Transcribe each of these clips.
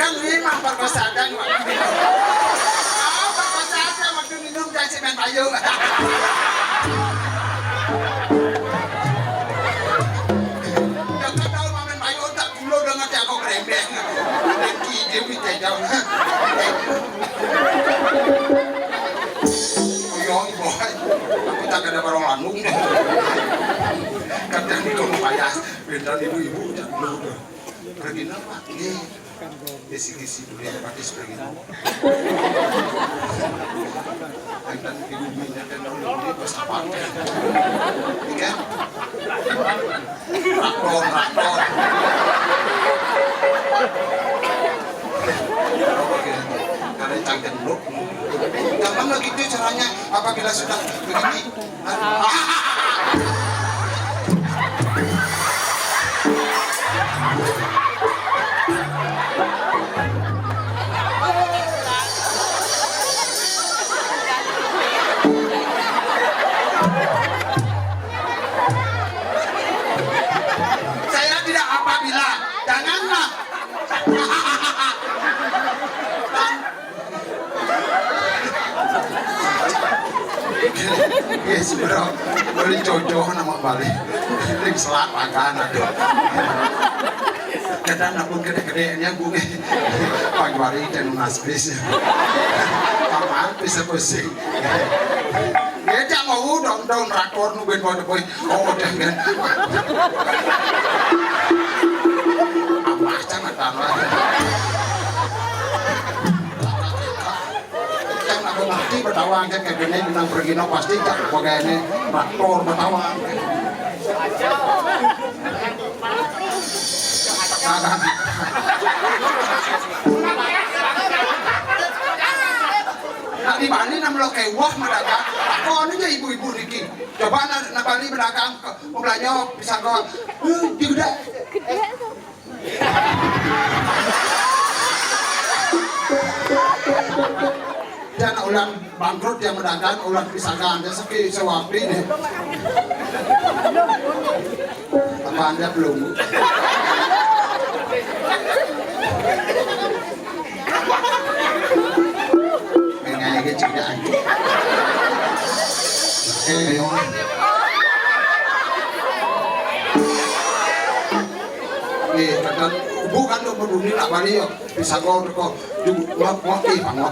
Kan memang perkosaan waktu minum. Oh, perkosaan waktu minum jangan semen payu. Jangan tahu mamen payu tak kulo dengan dia kau kerembeng. Lagi dia minta jauh. Yong boy, kita kada barang lanung deh. Kadang di kono payah, benda ibu-ibu jangan dulu. Pergi nama, nih. Kisi-kisi dulu yang pakai seperti itu. Dan ibu-ibunya dan dulu pas apa? Ini kan? Raktor. Karena cangkir dulu. Gampang lah gitu caranya apabila sudah begini. Saya tidak apabila, janganlah. Yes bro, beli jodoh nama Bali, ring selat makan aduh. Kadang napun gede-gedenya gue, pagi hari dan nasbis, paman bisa pusing. Dia jangan mau dong rakor nungguin boy, oh udah kan. Apa jangan tanah. Nanti bertawang kan kayak gini menang pergi no pasti tak pegawai traktor bertawang. Nah di Bali nam lo kayak wah mendagang. Kok aja ibu-ibu niki. Coba na Bali berdagang mau belanja bisa kok. Gede. Dan ulang bangkrut yang mendagang ulang pisahkan dia seki sewaktu ini. Apa anda belum? Pengen gitu juga aja. Kadang bukan lo peduli nak balik yo bisa kau ngopi pangot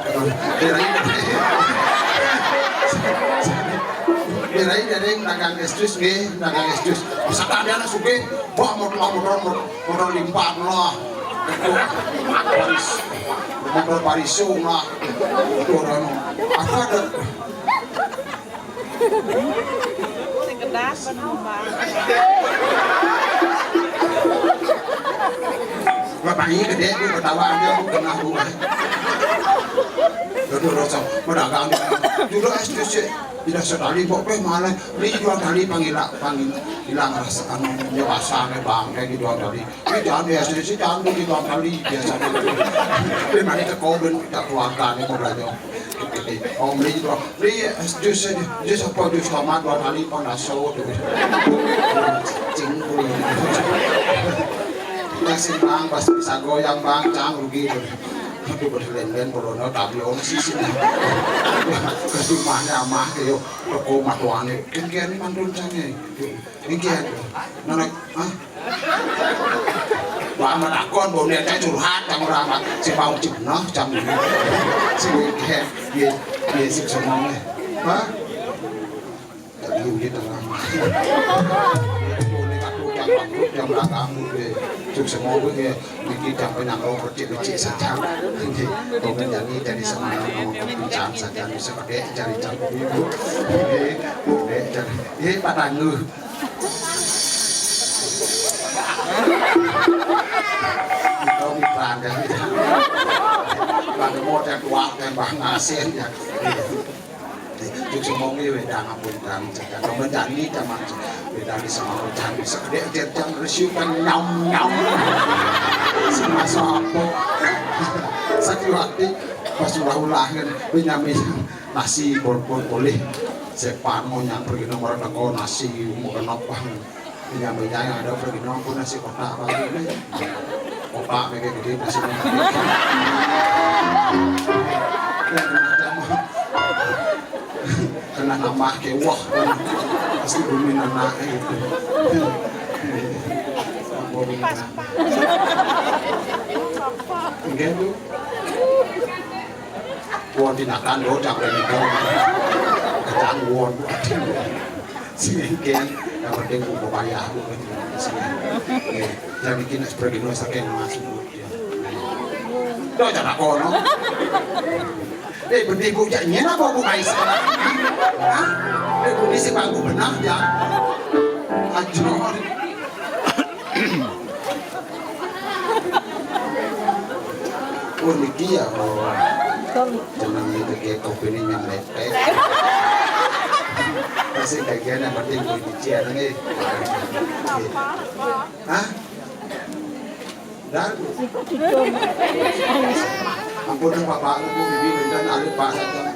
Dirai dari dagang estus nih dagang estus bisa ada anak suge bawa motor limpah lah motor parisung lah orang apa ada kedas bapaknya gede gue ketawa aja gue kena gue dulu rasa pedagang dulu STC tidak sekali pokoknya malah ini jual tali hilang rasakan dewasa bang kayak gitu tali ini jangan ya STC jangan jual tali biasa ini mana ke koben kita keluarga nih mau belajar om beli juga beli jus apa jus tomat dua tali panaso cing nasi bang pas bisa goyang bang cang rugi itu berlen-len corona tapi on sisi itu mana mah yo toko matuane kian mandun cange kian nana Pak akon bau dia curhat yang orang si bau cipno jam ini si dia sih semuanya hah tadi gitu lah yang belakang gue cuk semua gue bikin sampai nangkau kecil-kecil saja jadi komen jadi semangat mau bincang saja bisa pakai cari ibu cari patangu itu mitra dari bang model tua dan bang asin ya cuk semua gue beda ngapun dan saja komen jadi teman beda di sama hujan bisa gede jam resiu kan nyam sama sopo sakit hati pas ulah-ulahin benyamin nasi boleh sepan mau yang pergi nomor teko nasi mau kenapa benyamin yang ada pergi nomor nasi kotak apa ini Opak kayak gede masih. Kena nama kewah pasti bumi anak itu enggak tuh won tindakan lo jangan itu kecang won singkian yang penting aku bayar aku jangan bikin seperti itu saking masuk do jangan kono benih bu jangan apa bu kais bu ini sih bangku benar ya ajor niki ya jangan itu kayak kopi ini yang lepek masih kagian yang penting bu cian ini hah dan ampun bapak ibu bibi dan alu pak saja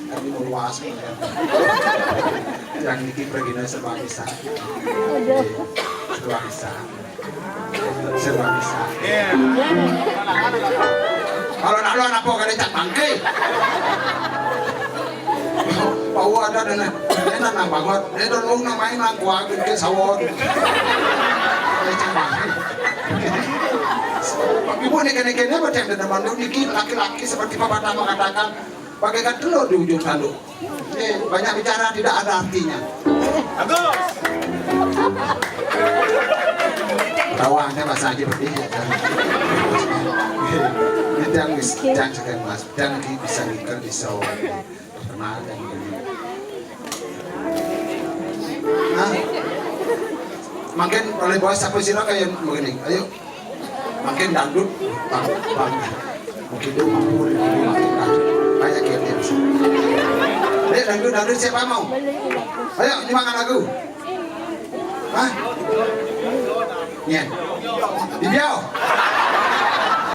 kami mau luas yang niki pergi nasi serba bisa kalau nak luar apa kada cak bangke bau ada dan enak nang banget dia dong nang main nang gua gede sawon cak bangke ibu neken-nekennya macam dan mandu niki laki-laki seperti Papa Tama katakan bagaikan telur di ujung tanduk. Banyak bicara tidak ada artinya. Bagus. Tawangnya bahasa aja seperti ini. Jangan sekian mas, dan bisa ikan di sawah terkenal dan ini. Nah, makin oleh bos apa sih kayak begini, ayo. Makin dangdut, bang, mungkin itu mampu makin dangdut, banyak yang dia dangdut siapa mau? Ayo nyimakan lagu, hah? Nyen, di biau.